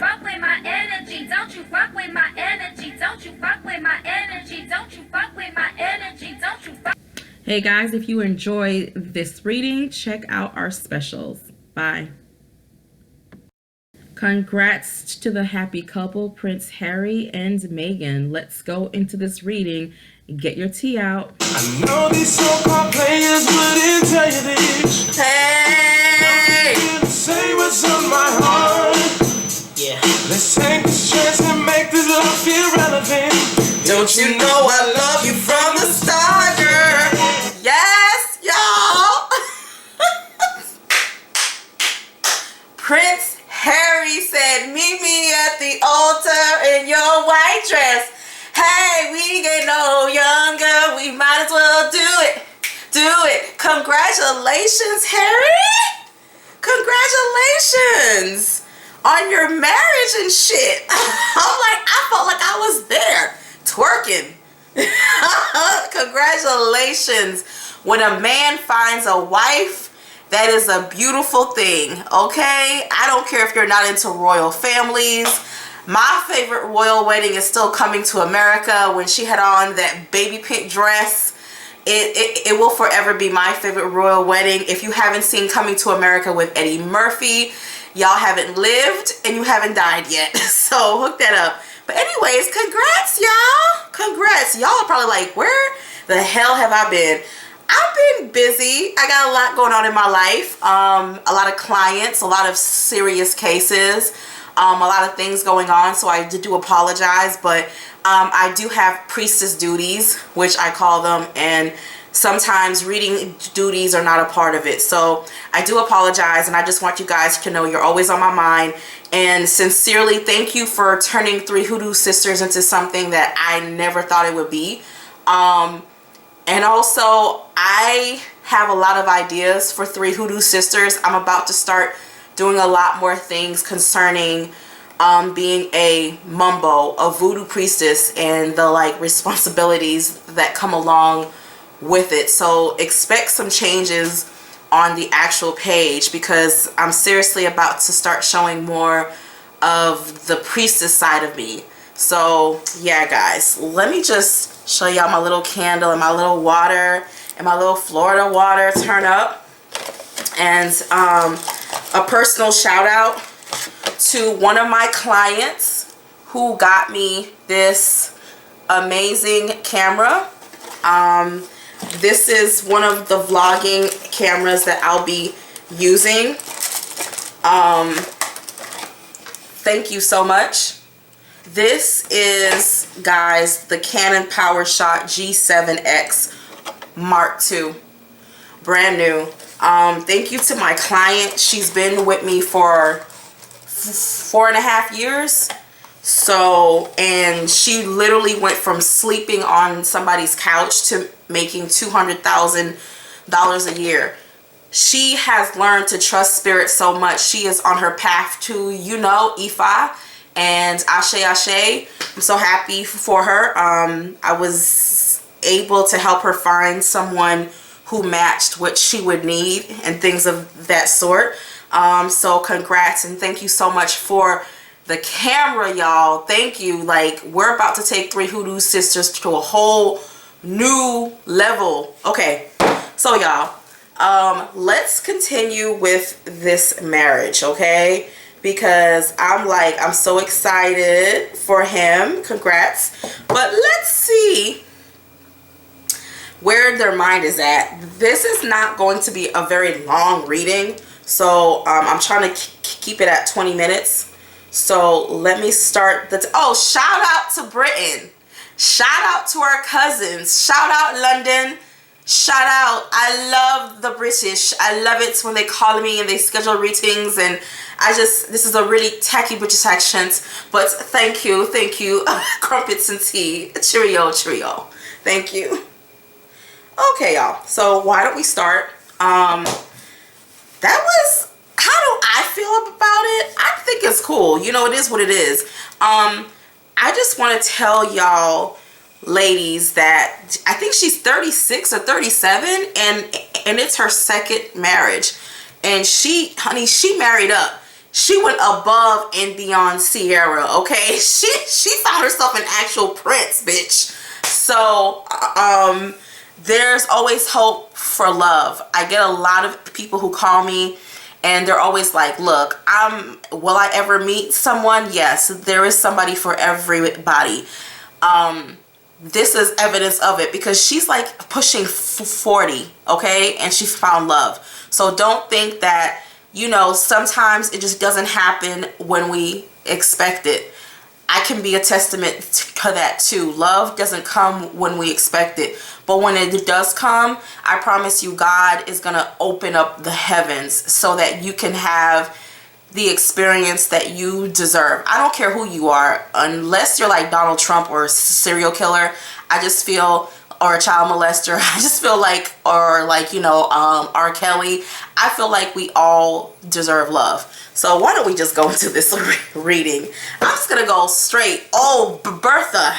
fuck with my energy. Don't you fuck with my energy. Don't you fuck with my energy. Don't you fuck with my energy. Don't you fuck. Hey guys, if you enjoyed this reading, check out our specials. Bye. Congrats to the happy couple, Prince Harry and Meghan. Let's go into this reading. Get your tea out. I know these so-called players wouldn't tell you this. Hey! I'm say what's on my heart. Yeah. Let's take this chance and make this love feel relevant. Don't you know I love you from the start, girl? Yes, y'all. Prince Harry said, meet me at the altar in your white dress. Hey, we get no younger. We might as well do it. Do it. Congratulations, Harry. Congratulations on your marriage and shit. I felt like I was there twerking. Congratulations. When a man finds a wife, that is a beautiful thing, okay? I don't care if you're not into royal families. My favorite royal wedding is still coming to America when she had on that baby pink dress. It will forever be my favorite royal wedding. If you haven't seen Coming to America with Eddie Murphy, y'all haven't lived and you haven't died yet. So hook that up. But anyways, congrats, y'all. Congrats. Y'all are probably like, where the hell have I been? I've been busy. I got a lot going on in my life. A lot of clients, a lot of serious cases, a lot of things going on. So I do apologize, but I do have priestess duties, which I call them, and sometimes reading duties are not a part of it. So I do apologize, and I just want you guys to know you're always on my mind. And sincerely, thank you for turning Three Hoodoo Sisters into something that I never thought it would be. And also, I have a lot of ideas for Three Hoodoo Sisters. I'm about to start doing a lot more things concerning being a mumbo, a voodoo priestess, and the responsibilities that come along with it. So expect some changes on the actual page, because I'm seriously about to start showing more of the priestess side of me. So yeah, guys, let me just show y'all my little candle and my little water and my little Florida water turn up. And a personal shout out to one of my clients who got me this amazing camera. This is one of the vlogging cameras that I'll be using. Thank you so much. This is, guys, the Canon PowerShot G7X Mark II. Brand new. Thank you to my client. She's been with me for 4.5 years. So, and she literally went from sleeping on somebody's couch to making $200,000 a year. She has learned to trust spirit so much. She is on her path to, Ifa. And Ashe Ashe, I'm so happy for her. I was able to help her find someone who matched what she would need and things of that sort. So congrats and thank you so much for the camera, y'all. Thank you. We're about to take Three Hoodoo Sisters to a whole new level. Okay, so y'all, let's continue with this marriage, okay? Because I'm so excited for him. Congrats. But let's see where their mind is at. This is not going to be a very long reading. So I'm trying to keep it at 20 minutes. So let me start oh, shout out to Britain. Shout out to our cousins. Shout out London. Shout out. I love the British. I love it when they call me and they schedule readings, and this is a really tacky British accent, but thank you, crumpets and tea, cheerio, cheerio, thank you. Okay, y'all, so why don't we start? That was, how do I feel about it? I think it's cool, it is what it is. I just want to tell y'all, ladies, that I think she's 36 or 37, and it's her second marriage, and she married up. She went above and beyond Sierra, okay? She found herself an actual prince, bitch. So, there's always hope for love. I get a lot of people who call me and they're always like, look, will I ever meet someone? Yes, there is somebody for everybody. This is evidence of it, because she's like pushing 40, okay? And she found love. So don't think that, you know, sometimes it just doesn't happen when we expect it. I can be a testament to that too. Love doesn't come when we expect it. But when it does come, I promise you, God is going to open up the heavens so that you can have the experience that you deserve. I don't care who you are, unless you're like Donald Trump or a serial killer. I just feel, or a child molester. I just feel like, or like, you know, R. Kelly. I feel like we all deserve love. So why don't we just go into this reading? I'm just gonna go straight. Oh, Bertha,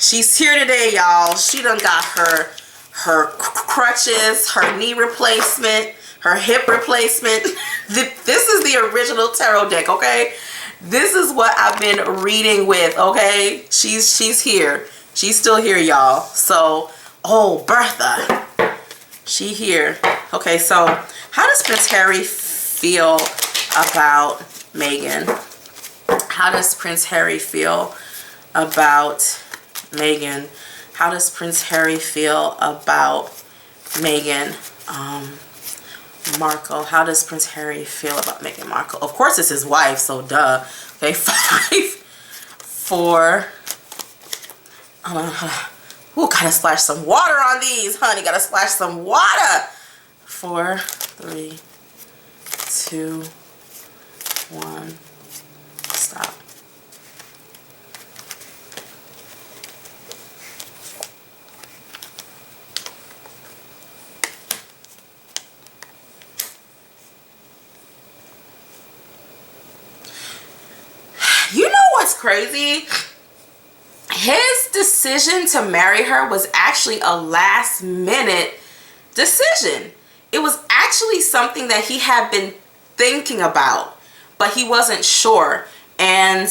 she's here today, y'all. She done got her crutches, her knee replacement, her hip replacement. This is the original tarot deck, okay? This is what I've been reading with, okay? She's here. She's still here, y'all. So, oh, Bertha, she here. Okay, so how does Prince Harry feel about Meghan? How does Prince Harry feel about Meghan? How does Prince Harry feel about Meghan Markle? How does Prince Harry feel about Meghan Markle? Of course, it's his wife, so duh. Okay, 5, 4. Ooh, gotta splash some water on these, honey. Gotta splash some water. 4, 3, 2, 1. Stop. You know what's crazy? His decision to marry her was actually a last minute decision. It was actually something that he had been thinking about, but he wasn't sure. And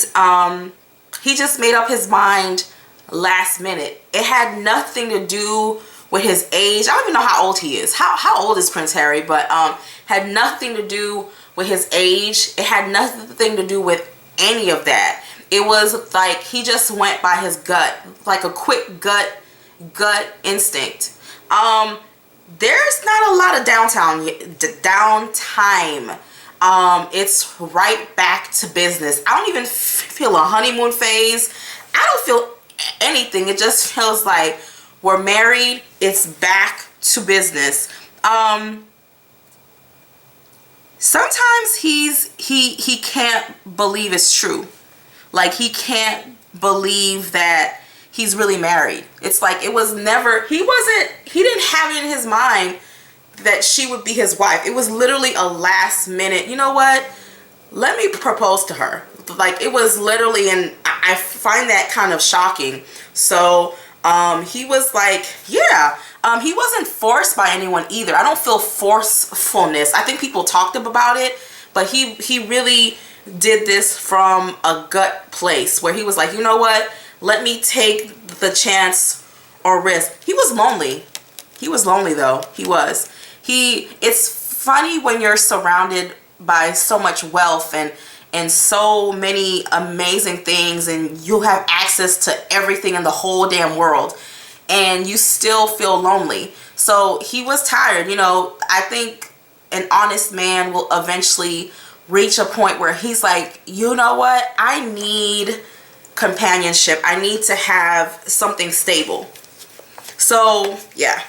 he just made up his mind last minute. It had nothing to do with his age. I don't even know how old he is. How old is Prince Harry? But had nothing to do with his age. It had nothing to do with any of that. It was like he just went by his gut, like a quick gut instinct. There's not a lot of downtime. It's right back to business. I don't even feel a honeymoon phase. I don't feel anything. It just feels like we're married. It's back to business. Sometimes he can't believe it's true. Like, he can't believe that he's really married. It's like it was never, he didn't have it in his mind that she would be his wife. It was literally a last minute, you know what? Let me propose to her. Like, it was literally, and I find that kind of shocking. So, he was like, yeah. He wasn't forced by anyone either. I don't feel forcefulness. I think people talked about it, but he really did this from a gut place where he was like, you know what? Let me take the chance or risk. He was lonely. He was lonely though. He was. It's funny when you're surrounded by so much wealth and so many amazing things, and you have access to everything in the whole damn world, and you still feel lonely. So he was tired. You know, I think an honest man will eventually reach a point where he's like, you know what? I need companionship. I need to have something stable. So, yeah.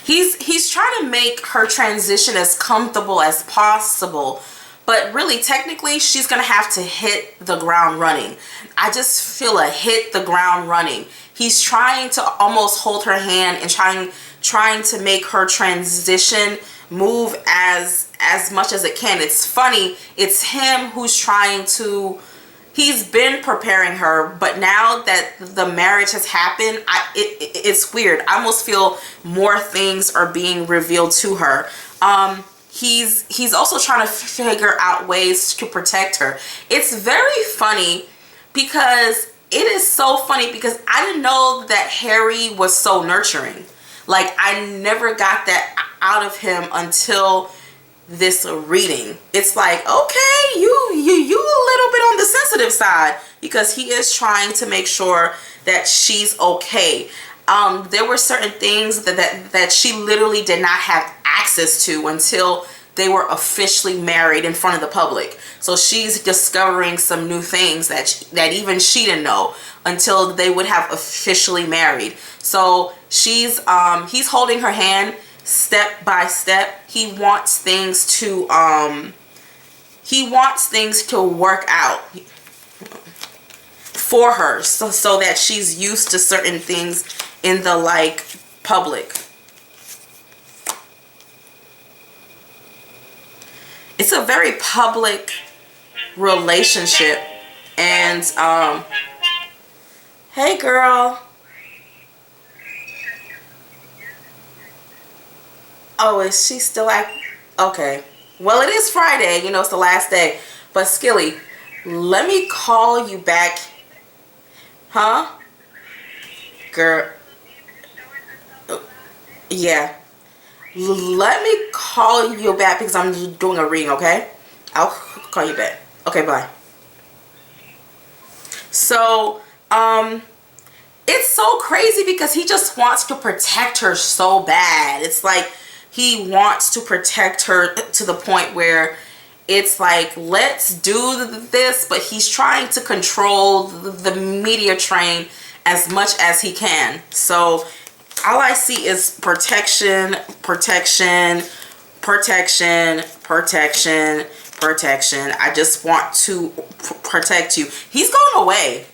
He's trying to make her transition as comfortable as possible, but really technically she's gonna have to hit the ground running. I just feel a hit the ground running. He's trying to almost hold her hand and trying to make her transition move as much as it can. It's funny, it's him who's trying to he's been preparing her, but now that the marriage has happened, it's weird. I almost feel more things are being revealed to her. He's also trying to figure out ways to protect her. It's very funny because it is so funny because I didn't know that Harry was so nurturing. Like, I never got that out of him until this reading. It's like, okay, you a little bit on the sensitive side, because he is trying to make sure that she's okay. There were certain things that she literally did not have access to until they were officially married in front of the public. So she's discovering some new things that even she didn't know until they would have officially married. So he's holding her hand step by step. He wants things to work out for her, so that she's used to certain things in the like public. It's a very public relationship. And hey girl. Oh, is she still okay? Well, it is Friday, you know, it's the last day. But Skilly, let me call you back. Huh? Girl. Yeah. Let me call you back because I'm doing a reading, okay? I'll call you back. Okay, bye. So, it's so crazy because he just wants to protect her so bad. It's like he wants to protect her to the point where it's like, let's do this, but he's trying to control the media train as much as he can. So all I see is protection, protection, protection, protection, protection. I just want to protect you. He's going away.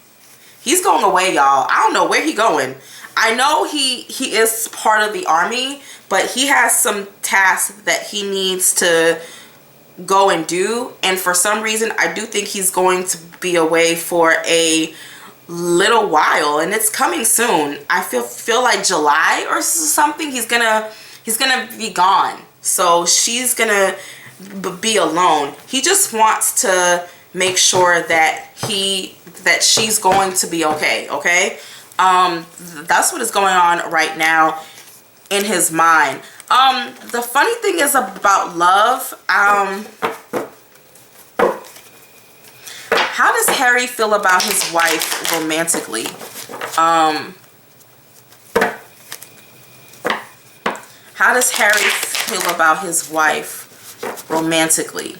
He's going away, y'all. I don't know where he going. I know he is part of the army, but he has some tasks that he needs to go and do. And for some reason, I do think he's going to be away for a little while, and it's coming soon. I feel like July or something. He's gonna be gone. So she's gonna be alone. He just wants to make sure that she's going to be okay. Okay. That's what is going on right now in his mind. The funny thing is about love. How does Harry feel about his wife romantically? How does Harry feel about his wife romantically?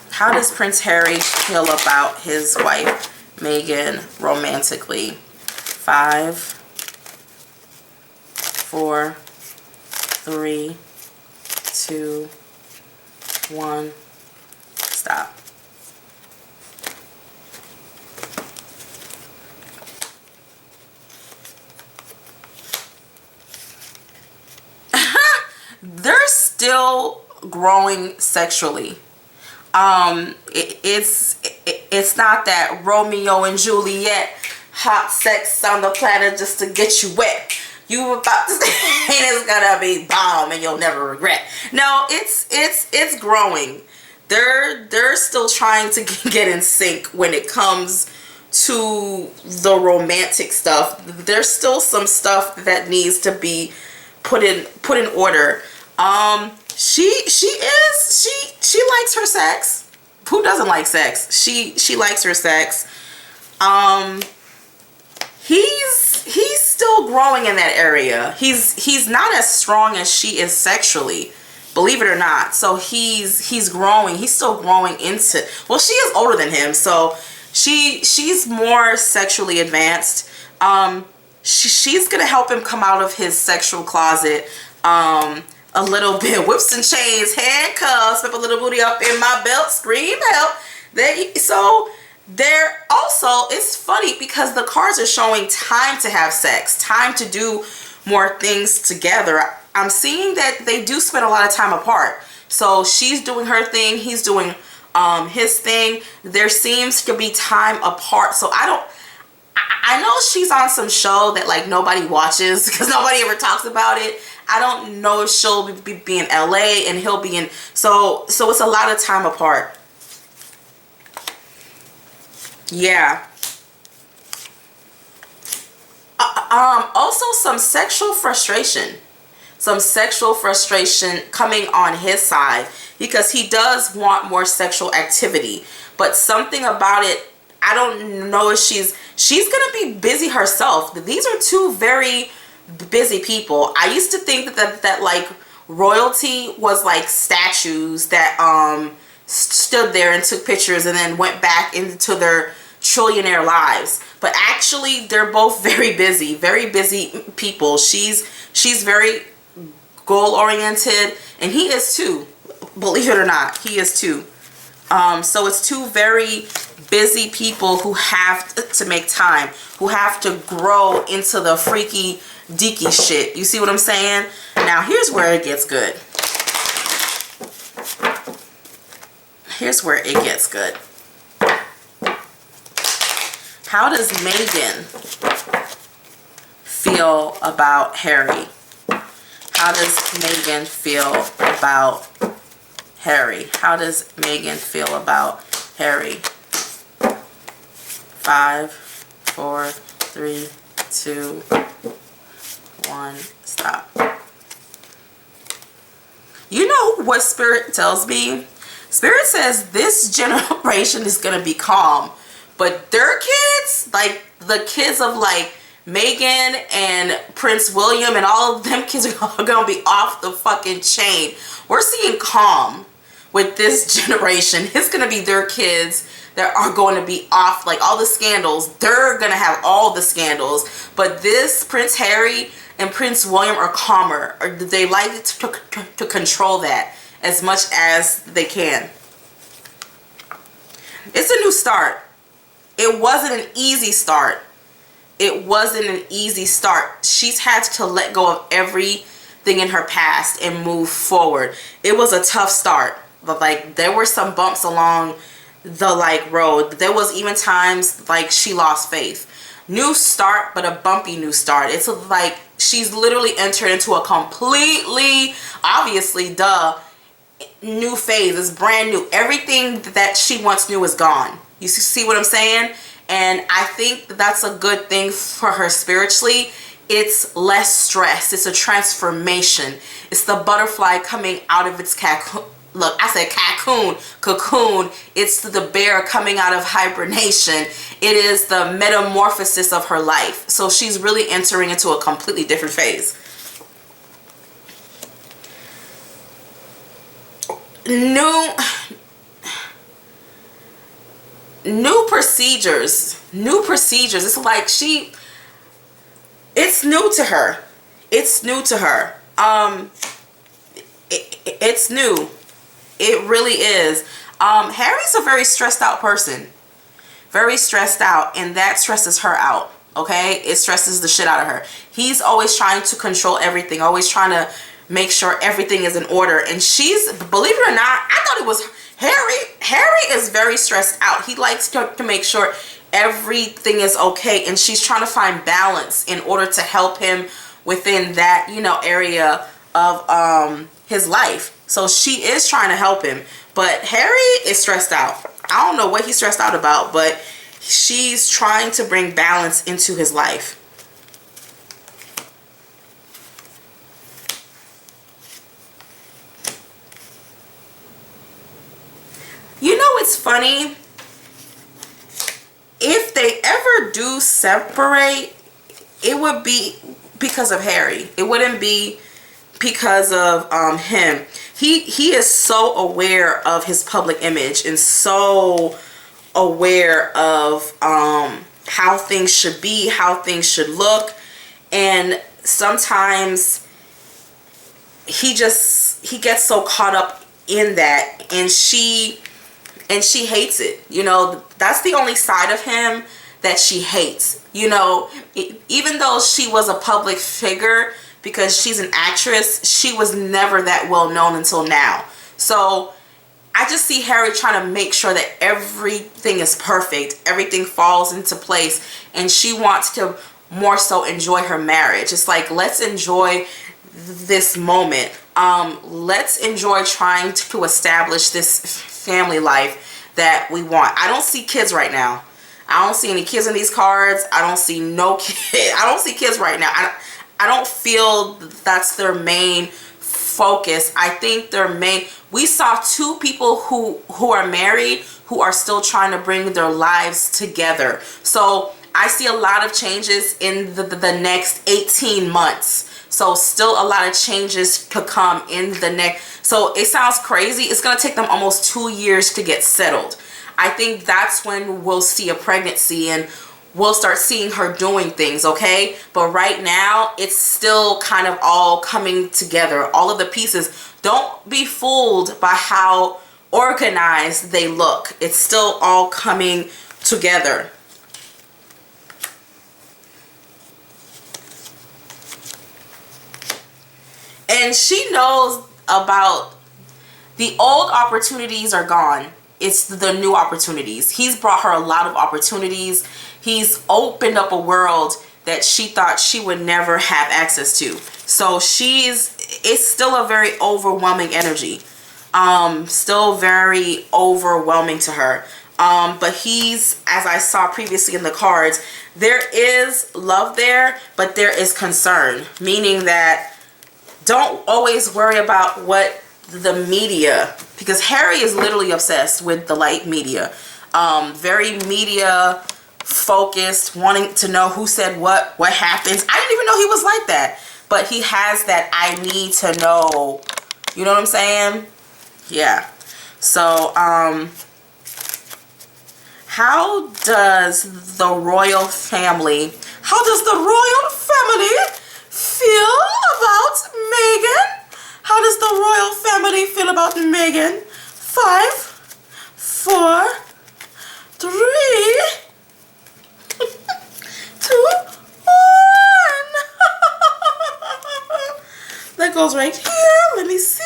How does Prince Harry feel about his wife Meghan romantically? 5, 4, 3, 2, 1. Stop. They're still growing sexually. It's not that Romeo and Juliet hot sex on the planet just to get you wet. You about to say it's gonna be bomb and you'll never regret. No, it's growing. They're still trying to get in sync when it comes to the romantic stuff. There's still some stuff that needs to be put in order. She likes her sex. Who doesn't like sex? She likes her sex. He's still growing in that area. He's not as strong as she is sexually, believe it or not. So he's growing. He's still growing into, well, she is older than him, so she's more sexually advanced. She's gonna help him come out of his sexual closet a little bit. Whips and chains, handcuffs, put a little booty up in my belt, scream help. So there also, it's funny because the cards are showing time to have sex, time to do more things together. I'm seeing that they do spend a lot of time apart. So she's doing her thing, he's doing his thing, there seems to be time apart. So I know she's on some show that like nobody watches because nobody ever talks about it. I don't know if she'll be in LA and he'll be in, so it's a lot of time apart. Yeah. Also some sexual frustration coming on his side, because he does want more sexual activity, but something about it, I don't know if she's gonna be busy herself. These are two very busy people. I used to think that like royalty was like statues that stood there and took pictures and then went back into their trillionaire lives, but actually they're both very busy people. She's very goal oriented, and he is too, believe it or not, he is too. So it's two very busy people who have to make time, who have to grow into the freaky deaky shit. You see what I'm saying? Now here's where it gets good. How does Meghan feel about Harry? How does Meghan feel about Harry? How does Meghan feel about Harry? 5, 4, 3, 2, 1, stop. You know what Spirit tells me? Spirit says this generation is going to be calm, but their kids, like the kids of like Meghan and Prince William and all of them kids are going to be off the fucking chain. We're seeing calm with this generation. It's going to be their kids that are going to be off, like all the scandals. They're going to have all the scandals. But this Prince Harry and Prince William are calmer. Or they like to control that as much as they can. It's a new start. It wasn't an easy start. She's had to let go of everything in her past and move forward. It was a tough start, but like there were some bumps along the like road. There was even times like she lost faith. New start, but a bumpy new start. It's like she's literally entered into a completely, obviously, new phase. It's brand new. Everything that she once knew is gone. You see what I'm saying? And I think that's a good thing for her spiritually. It's less stress. It's a transformation. It's the butterfly coming out of its cocoon. Look, I said cocoon. It's the bear coming out of hibernation. It is the metamorphosis of her life. So she's really entering into a completely different phase. New procedures. It's like it's new to her. It's new. It really is. Harry's a very stressed out person. Very stressed out, and that stresses her out. Okay? It stresses the shit out of her. He's always trying to control everything, always trying to make sure everything is in order. And she's, believe it or not, I thought it was Harry. Harry is very stressed out. He likes to make sure everything is okay, and she's trying to find balance in order to help him within that, you know, area of his life. So she is trying to help him, but Harry is stressed out. I don't know what he's stressed out about, but she's trying to bring balance into his life. You know, it's funny. If they ever do separate, it would be because of Harry. It wouldn't be because of him. He is so aware of his public image and so aware of how things should be, how things should look, and sometimes he gets so caught up in that, and she hates it. You know, that's the only side of him that she hates. You know, even though she was a public figure, because she's an actress, she was never that well known until now. So I just see Harry trying to make sure that everything is perfect, everything falls into place, and she wants to more so enjoy her marriage. It's like, let's enjoy this moment. Let's enjoy trying to establish this family life that we want. I don't see kids right now. I don't see any kids in these cards. I don't see no kid. I don't see kids right now. I don't feel that's their main focus. I think their main, we saw two people who are married who are still trying to bring their lives together. So I see a lot of changes in the next 18 months. So still a lot of changes to come in the next. So it sounds crazy. It's going to take them almost 2 years to get settled. I think that's when we'll see a pregnancy and we'll start seeing her doing things, okay? But right now, it's still kind of all coming together. All of the pieces. Don't be fooled by how organized they look. It's still all coming together. And she knows about the old opportunities are gone. It's the new opportunities. He's brought her a lot of opportunities. He's opened up a world that she thought she would never have access to. So it's still a very overwhelming energy. Still very overwhelming to her. But he's, as I saw previously in the cards, there is love there, but there is concern. Meaning that don't always worry about what the media, because Harry is literally obsessed with the light media, very media focused, wanting to know who said what happens. I didn't even know he was like that, but he has that I need to know, you know what I'm saying? Yeah. So how does the royal family feel about Meghan? How does the royal family feel about Meghan? 5, 4, 3, 2, 1. That goes right here. Let me see.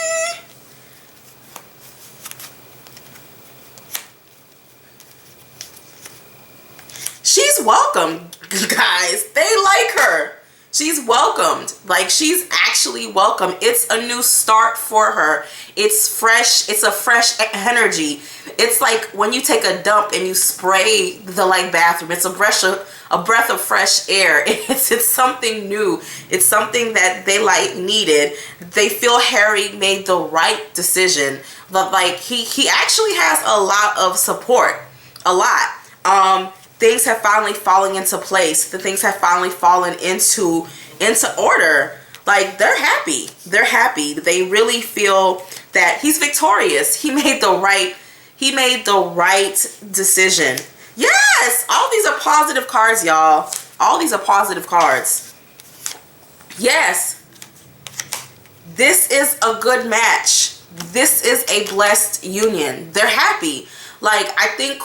She's welcome, guys. They like her. She's welcomed. Like, she's actually welcome. It's a new start for her. It's fresh. It's a fresh energy. It's like when you take a dump and you spray the bathroom. It's a breath of fresh air. It's something new. It's something that they needed. They feel Harry made the right decision. But he actually has a lot of support. A lot. Things have finally fallen into place. The things have finally fallen into order. Like, they're happy. They're happy. They really feel that he's victorious. He made the right decision. Yes, all these are positive cards, y'all. All these are positive cards. Yes. This is a good match. This is a blessed union. They're happy. Like, I think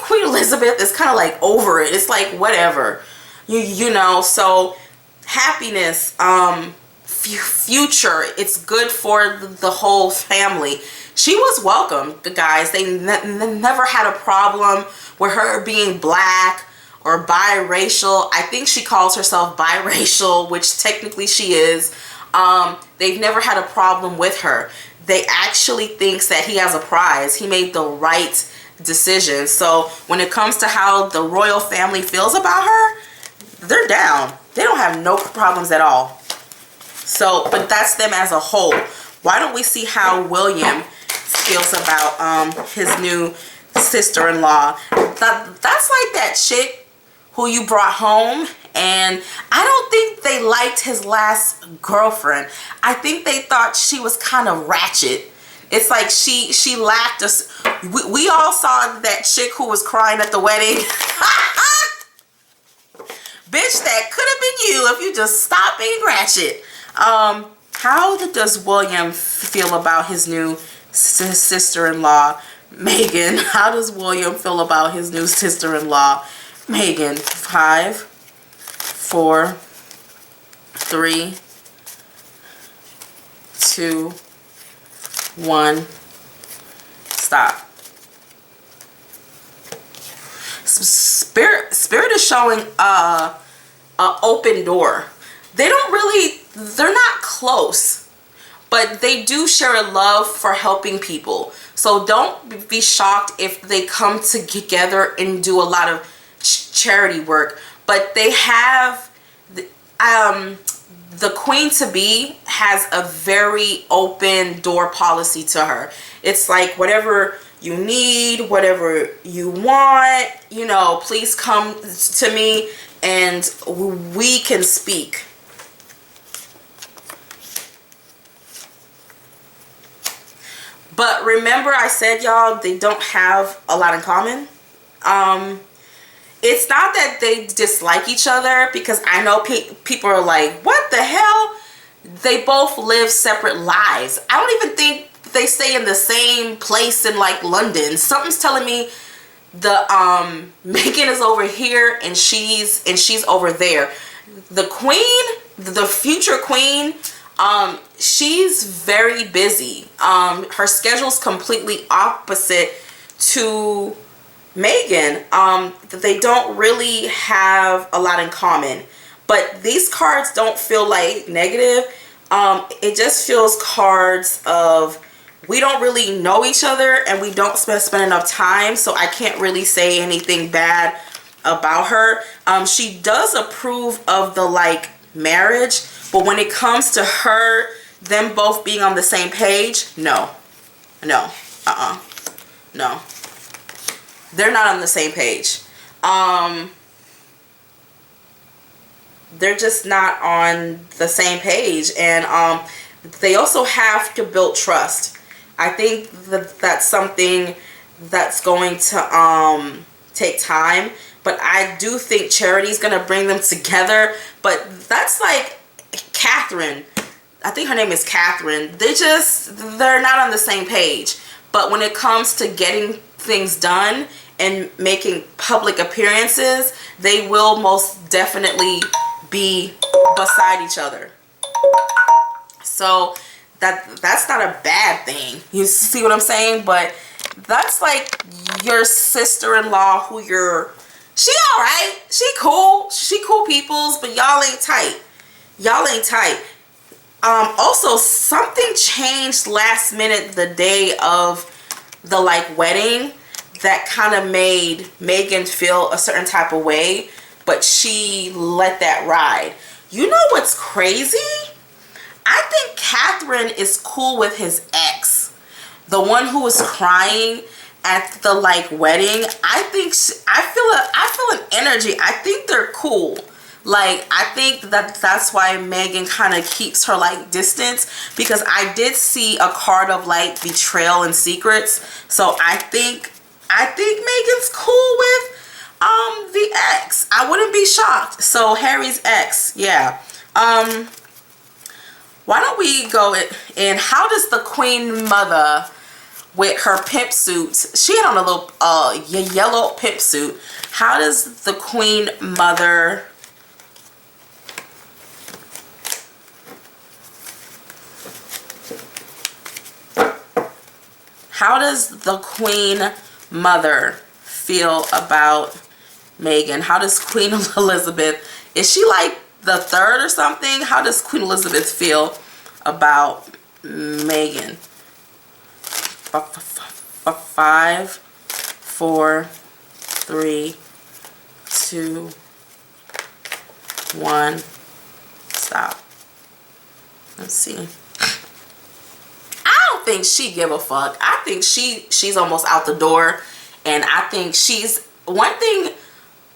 Queen Elizabeth is kind of over it. It's like, whatever, you know. So happiness, future. It's good for the whole family. She was welcome, guys. They never had a problem with her being black or biracial. I think she calls herself biracial, which technically she is. They've never had a problem with her. They actually thinks that he has a prize. He made the right decision. So when it comes to how the royal family feels about her, they're down. They don't have no problems at all. So, but that's them as a whole. Why don't we see how William feels about his new sister-in-law? That's like that chick who you brought home, and I don't think they liked his last girlfriend. I think they thought she was kind of ratchet. It's like she lacked us. We all saw that chick who was crying at the wedding. Bitch, that could have been you if you just stopped being ratchet. How does William feel about his new sister-in-law, Meghan? How does William feel about his new sister-in-law, Meghan? 5, 4, 3, 2, 1. Stop. Spirit is showing a open door. They're not close, but they do share a love for helping people. So don't be shocked if they come together and do a lot of charity work. But they have the queen to be has a very open door policy to her. It's like, whatever you need, whatever you want, you know, please come to me and we can speak. But remember, I said, y'all, they don't have a lot in common. It's not that they dislike each other, because I know people are like, what the hell? They both live separate lives. I don't even think they stay in the same place in like London. Something's telling me the Meghan is over here and she's over there. The queen, the future queen, she's very busy. Her schedule's completely opposite to Meghan. They don't really have a lot in common, but these cards don't feel like negative. It just feels cards of, we don't really know each other and we don't spend enough time, so I can't really say anything bad about her. She does approve of the like marriage, but when it comes to them both being on the same page, no, they're not on the same page. They're just not on the same page, and they also have to build trust. I think that's something that's going to take time, but I do think charity is going to bring them together. But that's like Catherine. I think her name is Catherine. They're not on the same page. But when it comes to getting things done and making public appearances, they will most definitely be beside each other. So that's not a bad thing. You see what I'm saying? But that's like your sister-in-law who she all right, she cool peoples, but y'all ain't tight. Also, something changed last minute the day of the like wedding that kind of made Meghan feel a certain type of way, but she let that ride. You know what's crazy? I think Catherine is cool with his ex, the one who was crying at the like wedding. I feel an energy. I think they're cool. Like, I think that's why Meghan kind of keeps her like distance, because I did see a card of like betrayal and secrets. So I think Meghan's cool with the ex. I wouldn't be shocked. So Harry's ex, yeah. Why don't we go in? How does the Queen Mother with her pimp suit? She had on a little yellow pimp suit. How does the Queen Mother feel about Meghan? How does Queen Elizabeth, is she like the third or something? How does Queen Elizabeth feel about Meghan? 5, 4, 3, 2, 1. Stop. Let's see. I don't think she give a fuck. I think she's almost out the door, and I think she's one thing.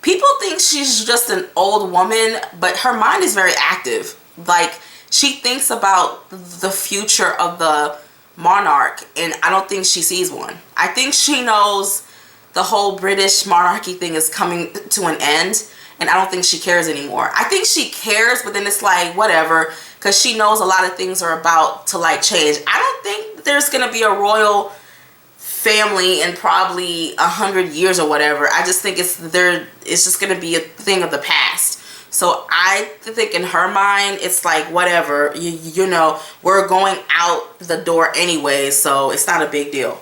People think she's just an old woman, but her mind is very active. Like, she thinks about the future of the monarch, and I don't think she sees one. I think she knows the whole British monarchy thing is coming to an end, and I don't think she cares anymore. I think she cares, but then it's like, whatever, because she knows a lot of things are about to like change. I don't think there's gonna be a royal family in probably 100 years or whatever. I just think it's just gonna be a thing of the past. So I think in her mind, it's like, whatever, you know, we're going out the door anyway, so it's not a big deal.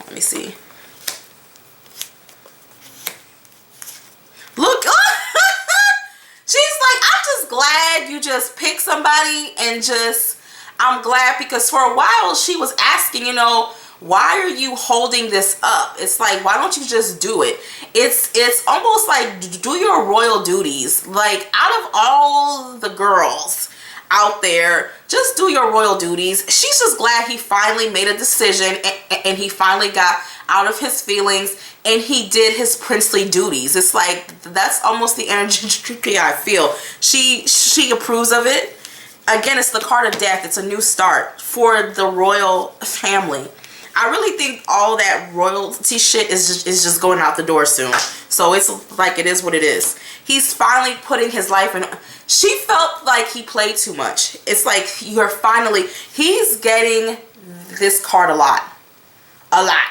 Let me see. Look. She's like, I'm just glad you just picked somebody, and just, I'm glad, because for a while she was asking, you know, why are you holding this up? It's like, why don't you just do it? It's almost like, do your royal duties. Like, out of all the girls out there, just do your royal duties. She's just glad he finally made a decision, and he finally got out of his feelings, and he did his princely duties. It's like, that's almost the energy I feel. She approves of it. Again, it's the card of death. It's a new start for the royal family. I really think all that royalty shit is just going out the door soon. So it's like, it is what it is. He's finally putting his life in. She felt like he played too much. It's like, he's getting this card a lot.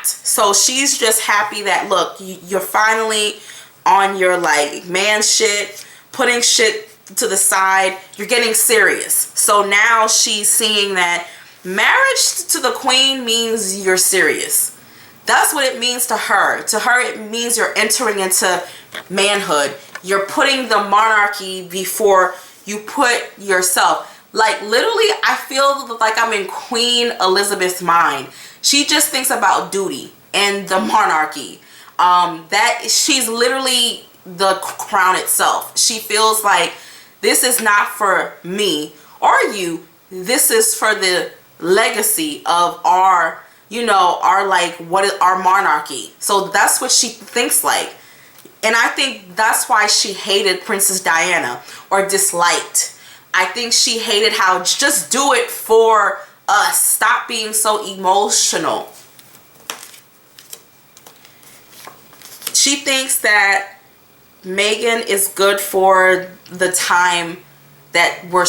So she's just happy that, look, you're finally on your like man shit, putting shit to the side. You're getting serious. So now she's seeing that marriage to the queen means you're serious. That's what it means to her. To her, it means you're entering into manhood. You're putting the monarchy before you put yourself. Like, literally, I feel like I'm in Queen Elizabeth's mind. She just thinks about duty and the monarchy. That she's literally the crown itself. She feels like, this is not for me or you. This is for the legacy of our, you know, our, like, what is our monarchy. So that's what she thinks like. And I think that's why she hated Princess Diana, or disliked. I think she hated how, just do it for us. Stop being so emotional. She thinks that Meghan is good for the time that we're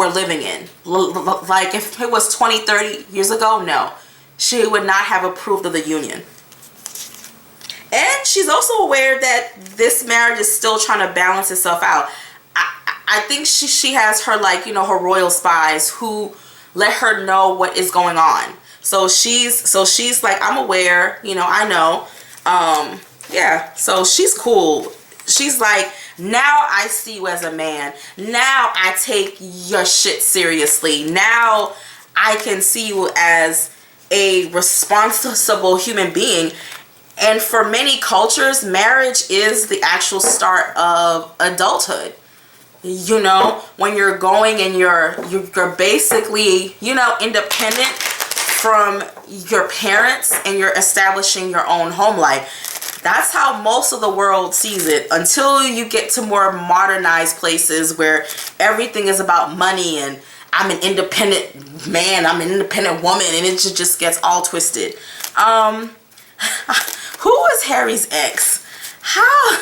living in. Like, if it was 20, 30 years ago, no. She would not have approved of the union. And she's also aware that this marriage is still trying to balance itself out. I think she has her, like, you know, her royal spies who let her know what is going on. So she's like, I'm aware, you know, I know. Yeah, so she's cool. She's like, now I see you as a man. Now I take your shit seriously. Now I can see you as a responsible human being. And for many cultures, marriage is the actual start of adulthood. You know, when you're going and you're basically, you know, independent from your parents, and you're establishing your own home life. That's how most of the world sees it, until you get to more modernized places where everything is about money and I'm an independent man, I'm an independent woman, and it just gets all twisted. Who is Harry's ex? How?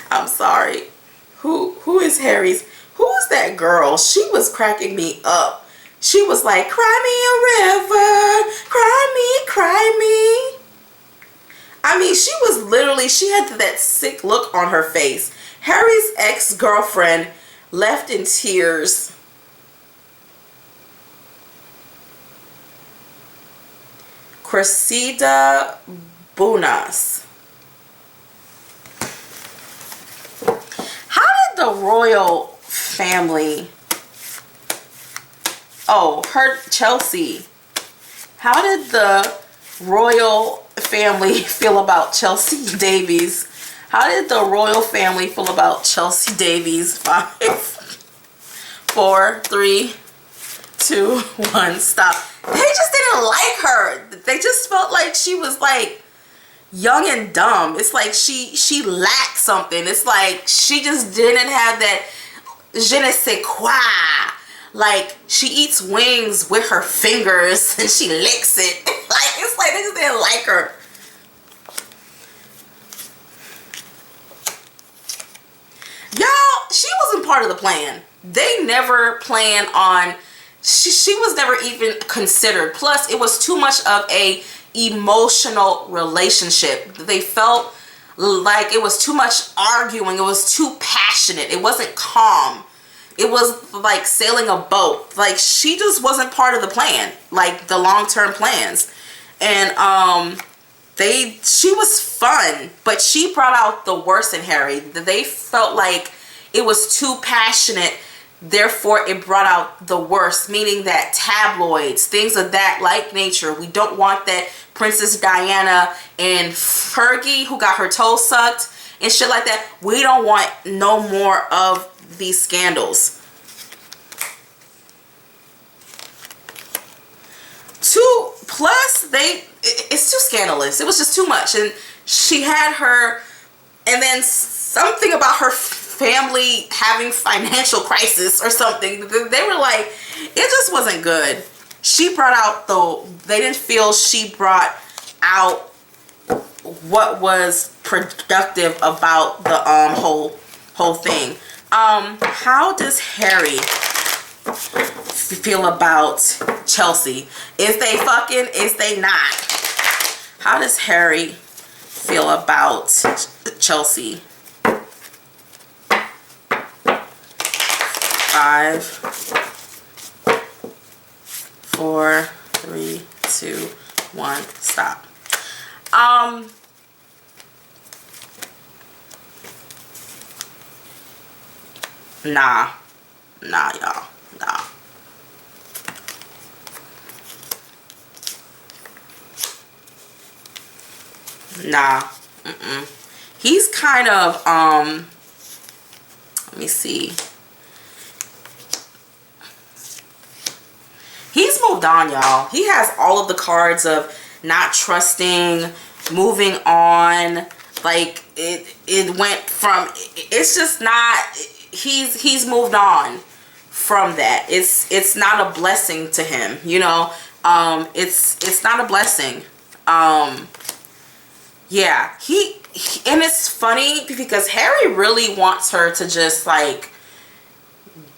I'm sorry. Who is Harry's? Who's that girl? She was cracking me up. She was like, cry me a river, cry me. I mean, she was literally, she had that sick look on her face. Harry's ex-girlfriend left in tears. Cressida Bunas. How did the royal family, her Chelsea, how did the royal family feel about Chelsea Davies? How did the royal family feel about Chelsea Davies? 5, 4, 3, 2, 1, stop. They just didn't like her. They just felt like she was like young and dumb. It's like she lacked something. It's like she just didn't have that je ne sais quoi. Like, she eats wings with her fingers and she licks it. Like, it's like they just didn't like her. Y'all, she wasn't part of the plan. They never planned on, she was never even considered. Plus, it was too much of a emotional relationship. They felt like it was too much arguing. It was too passionate. It wasn't calm. It was like sailing a boat. Like, she just wasn't part of the plan, like the long-term plans. And she was fun, but she brought out the worst in Harry. They felt like it was too passionate, therefore it brought out the worst, meaning that tabloids, things of that like nature, we don't want that. Princess Diana and Fergie, who got her toe sucked and shit like that, we don't want no more of these scandals. Plus, it's too scandalous. It was just too much. And she had her, and then something about her family having financial crisis or something. They were like, it just wasn't good. She brought out they didn't feel she brought out what was productive about the whole thing. How does Harry feel about Chelsea? Is they fucking? Is they not? How does Harry feel about Chelsea? 5, 4, 3, 2, 1, stop. Nah, y'all, nah. Nah, he's kind of, let me see. He's moved on, y'all. He has all of the cards of not trusting, moving on. Like, it went from, it's just not, he's moved on from that. It's not a blessing to him, you know. It's not a blessing. Yeah, and it's funny because Harry really wants her to just like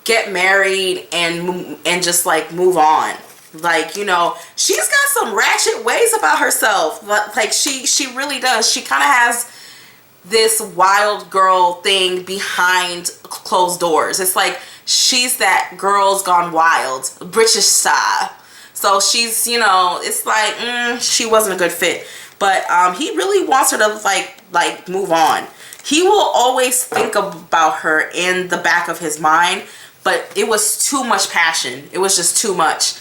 get married and just like move on. Like, you know, she's got some ratchet ways about herself. Like she really does. She kind of has this wild girl thing behind closed doors. It's like she's that Girls Gone Wild, British style. So she's, you know, it's like she wasn't a good fit. But he really wants her to like move on. He will always think about her in the back of his mind, but it was too much passion. It was just too much.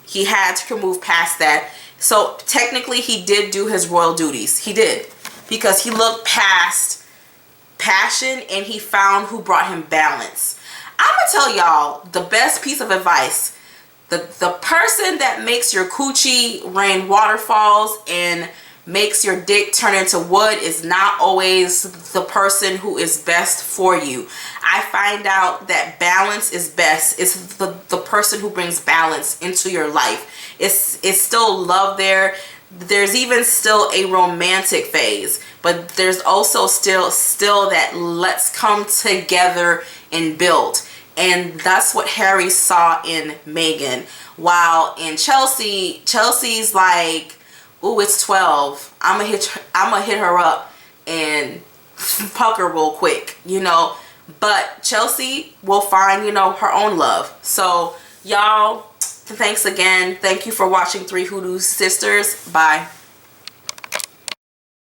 He had to move past that. So technically he did do his royal duties. He did, because he looked past passion and he found who brought him balance. I'm gonna tell y'all the best piece of advice. The person that makes your coochie rain waterfalls and makes your dick turn into wood is not always the person who is best for you. I find out that balance is best. It's the person who brings balance into your life. It's still love there. There's even still a romantic phase, but there's also still that let's come together and build. And that's what Harry saw in Meghan. While in Chelsea's like, ooh, it's 12. I'm gonna hit her up and pucker real quick, you know. But Chelsea will find, you know, her own love. So y'all, thanks again. Thank you for watching 3 Hoodoo Sisters. Bye.